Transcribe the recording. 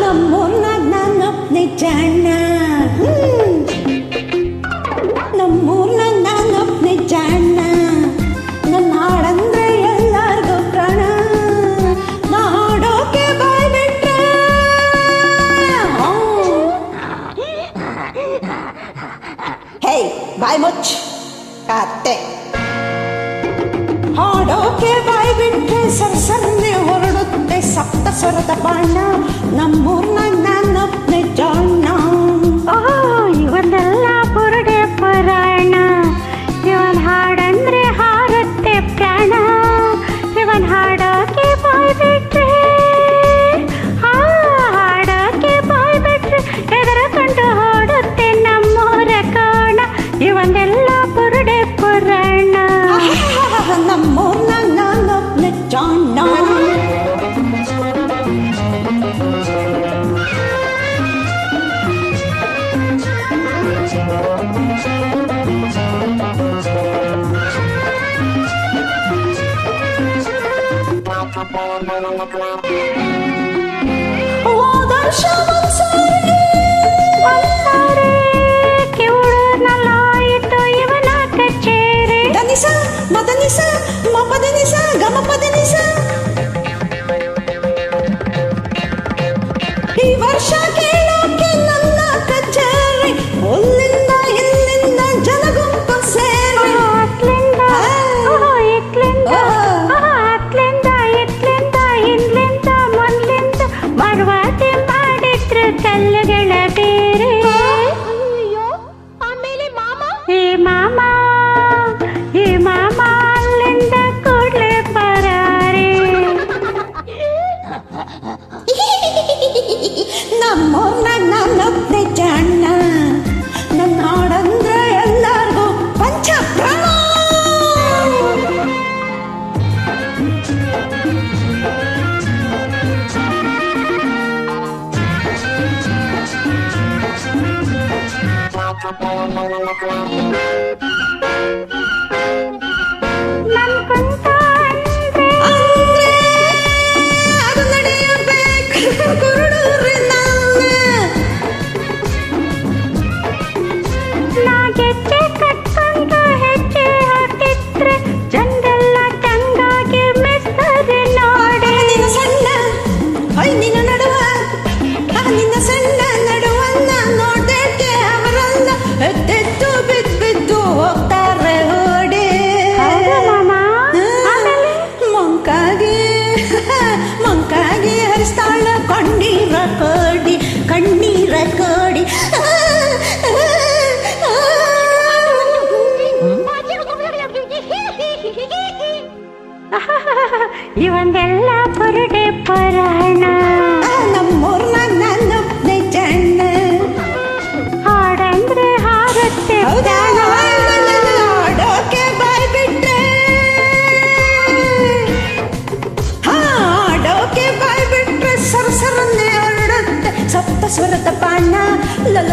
ನಮ್ಮೂರ್ನಾಗ ನಾನೊಬ್ನೇ ಜಾಣ, ನಮ್ಮೂರ್ನಾಗ ನಾನೊಬ್ನೇ ಜಾಣ. ನನ್ನ ಹಾಡಂದ್ರೆ ಎಲ್ಲಾರ್ಗೂ ಪ್ರಾಣ, ನಾ ಹಾಡೋಕೆ ಬಾಯ್ ಬಿಟ್ರೆ ಹೇ ಬಾಯ್ ಮುಚ್ಚ್ ಕತ್ತೆ. ಹಾಡೋಕೆ ಬಾಯ್ ಬಿಟ್ರೆ ಸರ್ಸರ್ನೆ ಹೊರಡುತ್ತೆ ಸಪ್ತ ಸ್ವರದ ಬಾಣ. ನಮ್ಮೂರ್ನಾಗ ನಾನೊಬ್ನೇ ಜಾಣ. ಇವನ್ನೆಲ್ಲ ಬುರುಡೆ ಪುರಾಣ, ಇವನ್ ಹಾಡಂದ್ರೆ ಹಾರುತ್ತೆ ಪ್ರಾಣ. ಇವನ್ ಹಾಡೋಕೆ ಬಾಯ್ ಬಿಟ್ರೆ ಹಾಡೋಕೆ ಬಾಯ್ ಬಿಟ್ರೆ ಎದುರಕೊಂಡು ಹಾಡುತ್ತೆ ನಮ್ಮೂರ ಕೋಣ. ಇವನ್ನೆಲ್ಲ ಬುರುಡೆ ಪುರಾಣ. ನಮ್ಮೂರ್ನಾಗ ನಾನೊಬ್ನೇ ಜಾಣ. ಹೋದರ್ಷ ಒಂದ್ಸಾರಿ ಕಿವುಡನಲ್ಲಾಯಿತು ಇವನ ಕಚೇರಿ. ದನಿಸ ಮದನಿಸ ಮಪದನಿಸ ಗಮಪದನಿಸ. ಈ ವರ್ಷ ಕೇಳೋಕೆ ನನ್ನ ಕಚೇರಿ, ಅಲ್ಲಿಂದ ಇಲ್ಲಿಂದ ಜನಗುಂಪು ಸೇರಿ. ಅತ್ಲಿಂದ ಇತ್ಲಿಂದ ಅತ್ಲಿಂದ ಇತ್ಲಿಂದ ಹಿಂದ್ಲಿಂದ ಮುಂದ್ಲಿಂದ ಮರ್ವಾದೆ ಮಾಡಿದ್ರು ಕಲ್ಲುಗಳ ಬೇರೆ. ಆಮೇಲೆ ಮಾಮ ಈ ಮಾಮ ಅಲ್ಲಿಂದ ಕೂಡ್ಲೆ ಪರಾರೆ. ನಮ್ಮೂರ್ನಾಗ ನಾನೊಬ್ನೇ ಜಾಣ. ನನ್ನ ಹಾಡಂದ್ರೆ ಎಲ್ಲಾರ್ಗೂ ಪಂಚಪ್ರಾಣ. ನನ್ ಕುಂತ ಅಂದ್ರೆ ಅದು ನಡೆಯಬೇಕು ಕುರುಡೂರಿನಲ್ಲಿ. ನಾ ಗೆಜ್ಜೆ ಕಟ್ಕೊಂಡು ಹೆಜ್ಜೆ ಹಾಕಿದ್ರೆ ಜಂಗಲ್ಲ ಚಂಗಾಗಿ ಮೆಸ್ತದೆ ನೋಡಿ. ನಿನ್ನ ಸಣ್ಣ ನಿನ್ನ ನಡುವ ನಿನ್ನ ಸಣ್ಣ ನಡುವನ್ನ ನೋಡಕ್ಕೆ ಅವರಲ್ಲ ಎದ್ದೆದ್ದು ಬಿದ್ದು ಹೋಗ್ತಾರೆ ಓಡಿ. ಮಂಕಾಗಿ ಹರಿಸ್ತಾಳ ಕಣ್ಣೀರ ಕೋಡಿ ಕಣ್ಣೀರ ಕೋಡಿ. ಇವನ್ನೆಲ್ಲ ಬುರುಡೆ ಪುರಾಣ. ನಮ್ಮೂರ್ನಾಗ ನಾನೊಬ್ನೇ ಜಾಣ. ಹಾಡಂದ್ರೆ ಹಾರುತ್ತೆ ಪ್ರಾಣ. ಹಾಡೋಕೆ ಬಾಯ್ ಬಿಟ್ರೆ ಹಾಡೋಕೆ ಬಾಯ್ ಬಿಟ್ರೆ ಸರಸರನ್ನೇ ಹೊರಡುತ್ತೆ ಸಪ್ತ ಸ್ವರದ ಬಾಣ. ಲಲ